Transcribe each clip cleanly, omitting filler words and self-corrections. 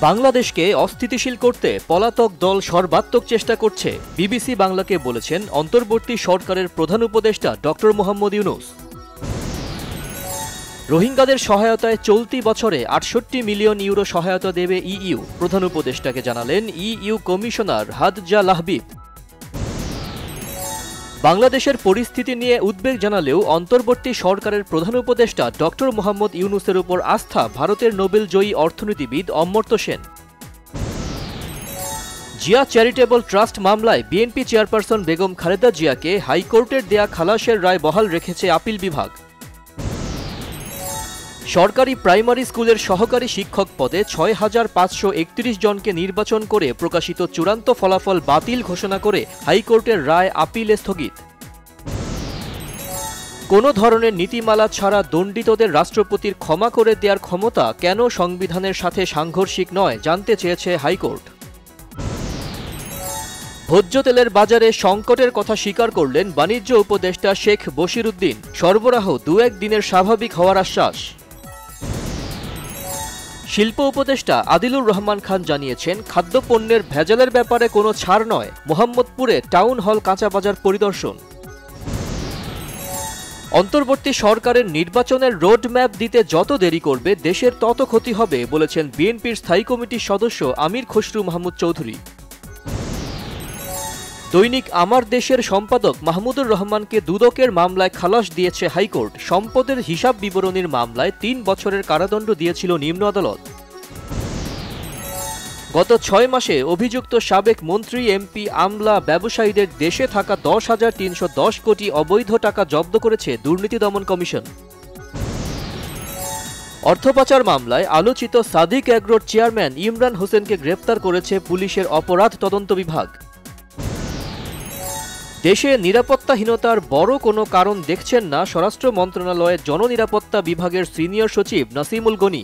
বাংলাদেশকে অস্থিতিশীল করতে পলাতক দল সর্বাত্মক চেষ্টা করছে, বিবিসি বাংলাকে বলেছেন অন্তর্বর্তী সরকারের প্রধান উপদেষ্টা ডক্টর মোহাম্মদ ইউনূস। রোহিঙ্গাদের সহায়তায় চলতি বছরে ৬৮ মিলিয়ন ইউরো সহায়তা দেবে ইইউ, প্রধান উপদেষ্টাকে জানালেন ইইউ কমিশনার হাদজা লাহবিব। বাংলাদেশের পরিস্থিতি নিয়ে উদ্বেগ জানালেও অন্তর্বর্তী সরকারের প্রধান উপদেষ্টা ডক্টর মোহাম্মদ ইউনূসের উপর আস্থা ভারতের নোবেল জয়ী অর্থনীতিবিদ অমর্ত্য সেন। জিয়া চ্যারিটেবল ট্রাস্ট মামলায় বিএনপি চেয়ারপারসন বেগম খালেদা জিয়াকে হাইকোর্টের দেয়া খালাসের রায় বহাল রেখেছে আপিল বিভাগ। সরকারি প্রাইমারি স্কুলের সহকারী শিক্ষক পদে ৬,৫৩১ জনকে নির্বাচন করে প্রকাশিত চূড়ান্ত ফলাফল বাতিল ঘোষণা করে হাইকোর্টের রায় আপিলে স্থগিত। কোনো ধরনের নীতিমালা ছাড়া দণ্ডিতদের রাষ্ট্রপতির ক্ষমা করে দেওয়ার ক্ষমতা কেন সংবিধানের সাথে সাংঘর্ষিক নয় জানতে চেয়েছে হাইকোর্ট। ভোজ্য তেলের বাজারে সংকটের কথা স্বীকার করলেন বাণিজ্য উপদেষ্টা শেখ বশিরউদ্দিন। সরবরাহ ২-১ দিনের স্বাভাবিক হওয়ার আশ্বাস। শিল্প উপদেষ্টা আদিলুর রহমান খান জানিয়েছেন, খাদ্যপণ্যের ভেজালের ব্যাপারে কোনো ছাড় নয়। মোহাম্মদপুরে টাউন হল কাঁচা বাজার পরিদর্শন। অন্তর্বর্তী সরকারের নির্বাচনের রোডম্যাপ দিতে যত দেরি করবে দেশের তত ক্ষতি হবে বলেছেন বিএনপির স্থায়ী কমিটির সদস্য আমির খসরু মাহমুদ চৌধুরী। দৈনিক আমার দেশের সম্পাদক মাহমুদুর রহমানকে দুদকের মামলায় খালাস দিয়েছে হাইকোর্ট। সম্পদের হিসাব বিবরণীর মামলায় ৩ বছরের কারাদণ্ড দিয়েছিল নিম্ন আদালত। গত ৬ মাসে অভিযুক্ত সাবেক মন্ত্রী, এমপি, আমলা, ব্যবসায়ীদের দেশে থাকা ১০,৩১০ কোটি অবৈধ টাকা জব্দ করেছে দুর্নীতি দমন কমিশন। অর্থপাচার মামলায় আলোচিত সাদিক এগ্রোর চেয়ারম্যান ইমরান হোসেনকে গ্রেপ্তার করেছে পুলিশের অপরাধ তদন্ত বিভাগ। দেশে নিরাপত্তাহীনতার বড় কোনো কারণ দেখছেন না স্বরাষ্ট্র মন্ত্রণালয়ের জননিরাপত্তা বিভাগের সিনিয়র সচিব নাসিমুল গনি।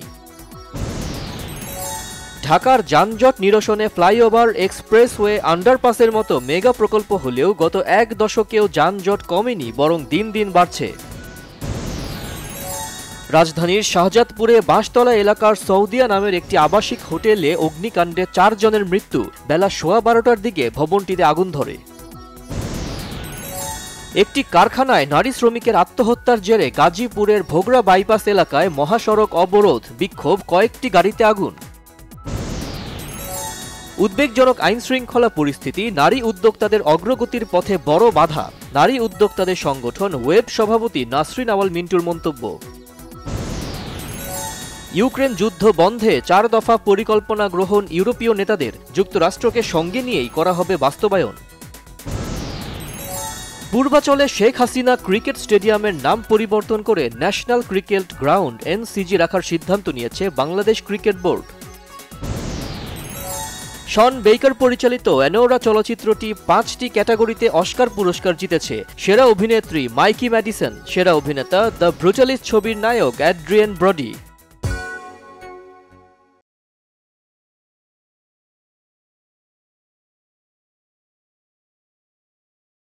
ঢাকার যানজট নিরসনে ফ্লাইওভার, এক্সপ্রেসওয়ে, আন্ডারপাসের মতো মেগা প্রকল্প হলেও গত ১ দশকেও যানজট কমেনি, বরং দিন দিন বাড়ছে। রাজধানীর শাহজাদপুরে বাঁশতলা এলাকার সৌদিয়া নামের একটি আবাসিক হোটেলে অগ্নিকাণ্ডে ৪ জনের মৃত্যু। বেলা ১২:১২টার দিকে ভবনটিতে আগুন ধরে। একটি কারখানায় নারী শ্রমিকের আত্মহত্যার জেরে গাজীপুরের ভোগড়া বাইপাস এলাকায় মহাসড়ক অবরোধ, বিক্ষোভ, কয়েকটি গাড়িতে আগুন। উদ্বেগজনক আইনশৃঙ্খলা পরিস্থিতি নারী উদ্যোক্তাদের অগ্রগতির পথে বড় বাধা। নারী উদ্যোক্তাদের সংগঠন ওয়েব সভাপতি নাসরিন আওয়াল মিন্টুর মন্তব্য। ইউক্রেন যুদ্ধ বন্ধে ৪ দফা পরিকল্পনা গ্রহণ ইউরোপীয় নেতাদের। যুক্তরাষ্ট্রকে সঙ্গে নিয়েই করা হবে বাস্তবায়ন। পূর্বাচলে শেখ হাসিনা ক্রিকেট স্টেডিয়ামের নাম পরিবর্তন করে ন্যাশনাল ক্রিকেট গ্রাউন্ড এনসিজি রাখার সিদ্ধান্ত নিয়েছে বাংলাদেশ ক্রিকেট বোর্ড। শন বেকার পরিচালিত অ্যানোরা চলচ্চিত্রটি ৫টি ক্যাটাগরিতে অস্কার পুরস্কার জিতেছে। সেরা অভিনেত্রী মাইকি ম্যাডিসন, সেরা অভিনেতা দ্য ব্রুটালিস্ট ছবির নায়ক অ্যাড্রিয়ান ব্রডি।